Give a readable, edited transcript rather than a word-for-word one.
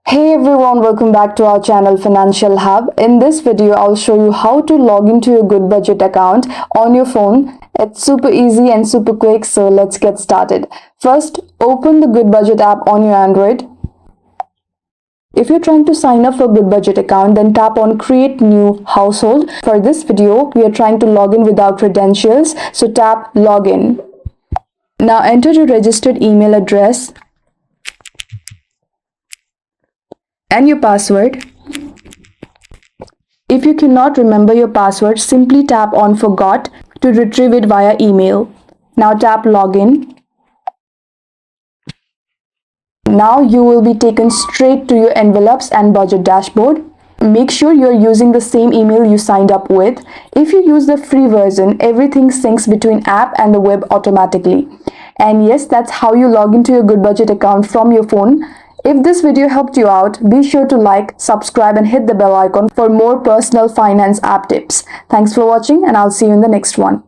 Hey everyone, welcome back to our channel Financial Hub. In this video, I'll show you how to log into your GoodBudget account on your phone. It's super easy and super quick, so let's get started. First, open the GoodBudget app on your Android. If you're trying to sign up for GoodBudget account, then tap on Create New Household. For this video, we are trying to log in with our credentials, so tap Login. Now enter your registered email address and your password. If you cannot remember your password, simply tap on Forgot to retrieve it via email. Now tap Login. Now you will be taken straight to your envelopes and budget dashboard. Make sure you are using the same email you signed up with. If you use the free version, everything syncs between app and the web automatically. And yes, that's how you log into your GoodBudget account from your phone. If this video helped you out, be sure to like, subscribe and hit the bell icon for more personal finance app tips. Thanks for watching and I'll see you in the next one.